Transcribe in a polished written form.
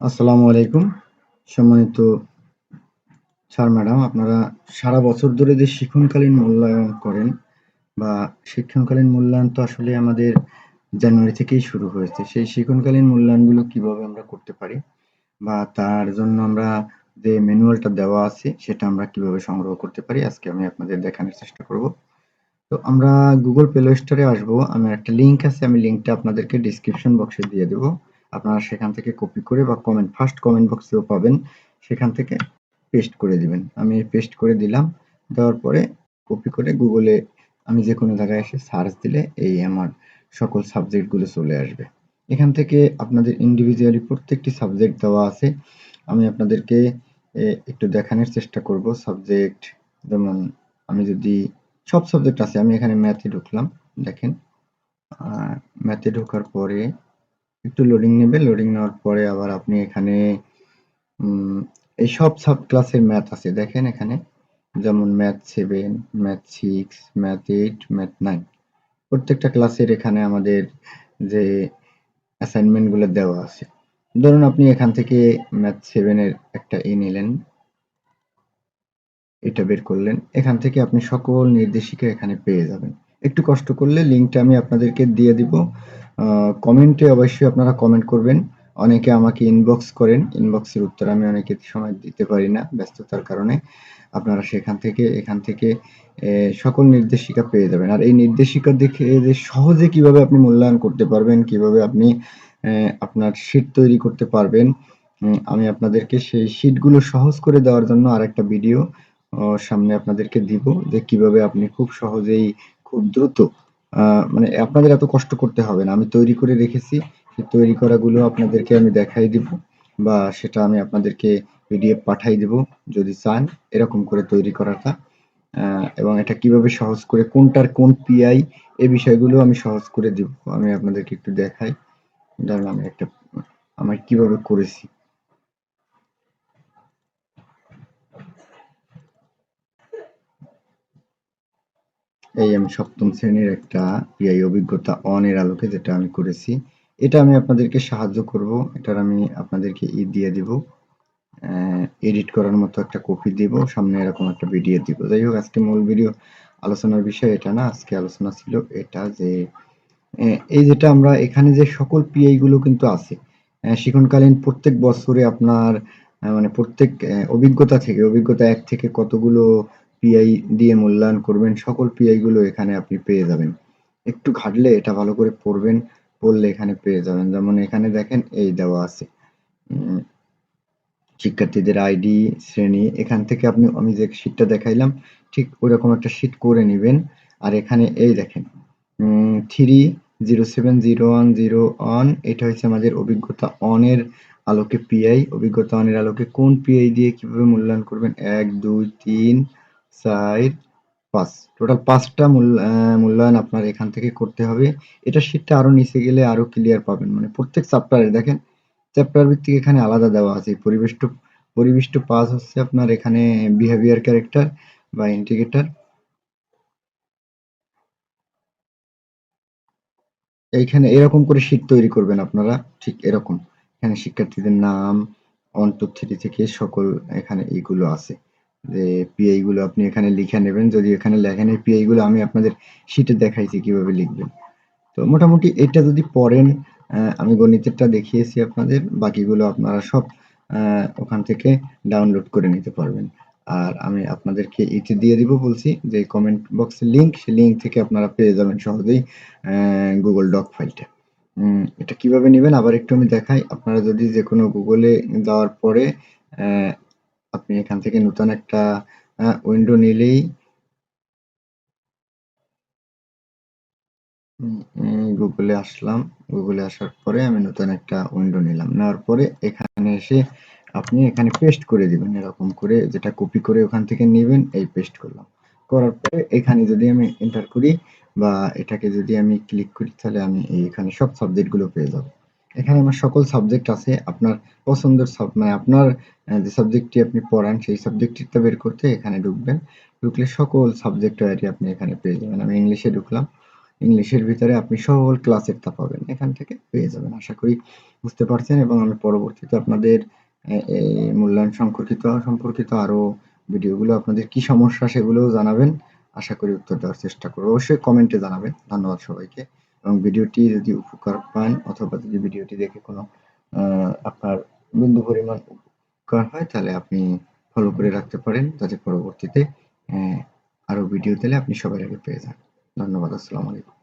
আসসালামু আলাইকুম। সম্মানিত স্যার ম্যাডাম, আপনারা সারা বছর ধরে যে শিক্ষণকালীন মূল্যায়ন করেন বা শিক্ষণকালীন মূল্যায়ন তো আসলে আমাদের জানুয়ারি থেকেই শুরু হয়েছে। সেই শিক্ষণকালীন মূল্যায়নগুলো কিভাবে আমরা করতে পারি বা তার জন্য আমরা যে ম্যানুয়ালটা দেওয়া আছে সেটা আমরা কিভাবে সংগ্রহ করতে পারি, আজকে আমি আপনাদের দেখানোর চেষ্টা করব। তো আমরা গুগল প্লে স্টোরে আসবো। আমার একটা লিংক আছে, আমি লিংকটা আপনাদেরকে ডিসক্রিপশন বক্সে দিয়ে দেবো। আপনারা সেখান থেকে কপি করে বা ফার্স্ট কমেন্ট বক্সেও পাবেন, সেখান থেকে পেস্ট করে দিবেন। আমি পেস্ট করে দিলাম। দেওয়ার পরে কপি করে গুগলে আমি যে কোনো জায়গায় এসে সার্চ দিলে এই আমার সকল সাবজেক্টগুলো চলে আসবে। এখান থেকে আপনাদের ইন্ডিভিজুয়ালি প্রত্যেকটি সাবজেক্ট দেওয়া আছে। আমি আপনাদেরকে একটু দেখানোর চেষ্টা করব সাবজেক্ট। যেমন আমি যদি সব সাবজেক্ট আছে, আমি এখানে ম্যাথে ঢুকলাম। দেখেন, ম্যাথে ঢোকার পরে একটু লোডিং নেবে। লোডিং নেওয়ার পরে আবার আপনি এখানে এই সব সাব ক্লাসের ম্যাথ আছে। দেখেন এখানে যেমন ম্যাথ 7, ম্যাথ 6, ম্যাথ 8, ম্যাথ 9 প্রত্যেকটা ক্লাসের এখানে আমাদের যে অ্যাসাইনমেন্ট গুলো দেওয়া আছে। ধরুন আপনি এখান থেকে ম্যাথ 7 এর একটা নিলেন, এটা বের করলেন। এখান থেকে আপনি সকল নির্দেশিকা এখানে পেয়ে যাবেন। একটু কষ্ট করলে লিঙ্কটা আমি আপনাদেরকে দিয়ে দিব। কমেন্টে অবশ্যই আপনারা কমেন্ট করবেন। অনেকে আমাকে ইনবক্স করেন, ইনবক্সের উত্তর আমি অনেক সময় দিতে পারি না ব্যস্ততার কারণে। আপনারা সেখান থেকে এখান থেকে সকল নির্দেশিকা পেয়ে যাবেন। আর এই নির্দেশিকা দেখে যে সহজে কিভাবে আপনি মূল্যায়ন করতে পারবেন, কিভাবে আপনি আপনার শীট তৈরি করতে পারবেন, আমি আপনাদেরকে সেই শীটগুলো সহজ করে দেওয়ার জন্য আরেকটা ভিডিও সামনে আপনাদেরকে দিব, যে কিভাবে আপনি খুব সহজেই খুব দ্রুত মানে আপনাদের এত কষ্ট করতে হবে না। আমি তৈরি করে রেখেছি, সেই তৈরি করাগুলো আপনাদেরকে আমি দেখাই দিব বা সেটা আমি আপনাদেরকে পিডিএফ পাঠাই দিব যদি চান এরকম করে তৈরি করাটা। এবং এটা কিভাবে সহজ করে কোনটার কোন পিআই এই বিষয়গুলো আমি সহজ করে দিব। আমি আপনাদেরকে একটু দেখাই। ধরেন আমি একটা আমার কিভাবে করেছি। এই আমি সপ্তম শ্রেণীর একটা পিআই অভিজ্ঞতা অন এর আলোকে যেটা আমি করেছি, এটা আমি আপনাদেরকে সাহায্য করব। এটার আমি আপনাদেরকে দিয়ে দিব, এডিট করার মতো একটা কপি দিব, সামনে এরকম একটা ভিডিও দিব। যাই হোক, আজকে মূল ভিডিও আলোচনার বিষয় এটা না। আজকে আলোচনা ছিল এটা যে এই যেটা আমরা এখানে যে সকল পিআই গুলো কিন্তু আছে শিক্ষণকালীন প্রত্যেক বছরে আপনার মানে প্রত্যেক অভিজ্ঞতা 1 থেকে কতগুলো পিআই দিয়ে মূল্যায়ন করবেন, সকল পিআই গুলো এখানে আপনি পেয়ে যাবেন। একটু ঘাটলে এটা ভালো করে পড়বেন, পড়লে এখানে পেয়ে যাবেন। যেমন এখানে দেখেন এই দেওয়া আছে শিক্ষার্থীদের আইডি, শ্রেণী। এখান থেকে আপনি আমি যে শীটটা দেখাইলাম ঠিক ওইরকম একটা শীট করে নেবেন। আর এখানে এই দেখেন 3070101, এটা হচ্ছে আমাদের অভিজ্ঞতা অন এর আলোকে পিআই। অভিজ্ঞতা অন এর আলোকে কোন পিআই দিয়ে কিভাবে মূল্যায়ন করবেন, 1 2 3 4 5, টোটাল 5টা মূল্যায়ন আপনার এখান থেকে করতে হবে। এটা শীটটা আরো নিচে গেলে আরো ক্লিয়ার পাবেন, মানে প্রত্যেক চ্যাপ্টারে দেখেন চ্যাপ্টার ভিত্তিক এখানে আলাদা দেওয়া আছে। পরিবেষ্ট 5 হচ্ছে আপনার এখানে বিহেভিয়ার ক্যারেক্টার বা ইন্ডিকেটর। এইখানে এরকম করে শীট তৈরি করবেন আপনারা, ঠিক এরকম। এখানে শিক্ষার্থীদের নাম 1 2 3 থেকে সকল এখানে এইগুলো আছে, যে পিআই গুলো আপনি এখানে লিখে নেবেন। যদি এখানে লেখেন এই পিআই গুলো আমি আপনাদের শীটে দেখাইছি কিভাবে লিখবেন। তো মোটামুটি এটা যদি পড়েন, আমি গণিতেরটা দেখিয়েছি আপনাদের, বাকিগুলো আপনারা সব ওখান থেকে ডাউনলোড করে নিতে পারবেন। আর আমি আপনাদেরকে এটি দিয়ে দিব বলছি, যে কমেন্ট বক্সের লিংক, সেই লিংক থেকে আপনারা পেয়ে যাবেন সহজেই গুগল ডক ফাইলটা। এটা কিভাবে নেবেন আবার একটু আমি দেখাই। আপনারা যদি যে কোনো গুগলে দেওয়ার পরে আপনি এখান থেকে নতুন একটা উইন্ডো নিলেই গুগলে আসলাম। গুগলে আসার পরে আমি নতুন একটা উইন্ডো নিলাম। নেওয়ার পরে এখানে এসে আপনি এখানে পেস্ট করে দিবেন, এরকম করে যেটা কপি করে ওখান থেকে নেবেন। এই পেস্ট করলাম, করার পরে এখানে যদি আমি এন্টার করি বা এটাকে যদি আমি ক্লিক করি, তাহলে আমি এখানে সব সাবজেক্ট গুলো পেয়ে যাব। এখানে আমার সকল সাবজেক্ট আছে। আপনার পছন্দের মানে আপনার যে সাবজেক্টটি আপনি পড়ান সেই সাবজেক্টটা বের করতে এখানে ঢুকবেন। ঢুকলে সকল সাবজেক্ট আপনি এখানে পেয়ে যাবেন। আমি ইংলিশে ঢুকলাম। ইংলিশের ভিতরে আপনি সকল ক্লাসের তা পাবেন। এখান থেকে পেয়ে যাবেন। আশা করি বুঝতে পারছেন এবং আমি পরবর্তীতে আপনাদের এই মূল্যায়ন সম্পর্কিত আরো ভিডিওগুলো আপনাদের কি সমস্যা সেগুলোও জানাবেন। আশা করি উত্তর দেওয়ার চেষ্টা করব। অবশ্যই কমেন্টে জানাবেন। ধন্যবাদ সবাইকে। এবং ভিডিওটি যদি উপকার পান অথবা যদি ভিডিওটি দেখে কোনো আপনার বিন্দু পরিমাণ উপকার হয় তাহলে আপনি ফলো করে রাখতে পারেন যাতে পরবর্তীতে আরো ভিডিও দিলে আপনি সবার আগে পেয়ে যান। ধন্যবাদ। আসসালামু আলাইকুম।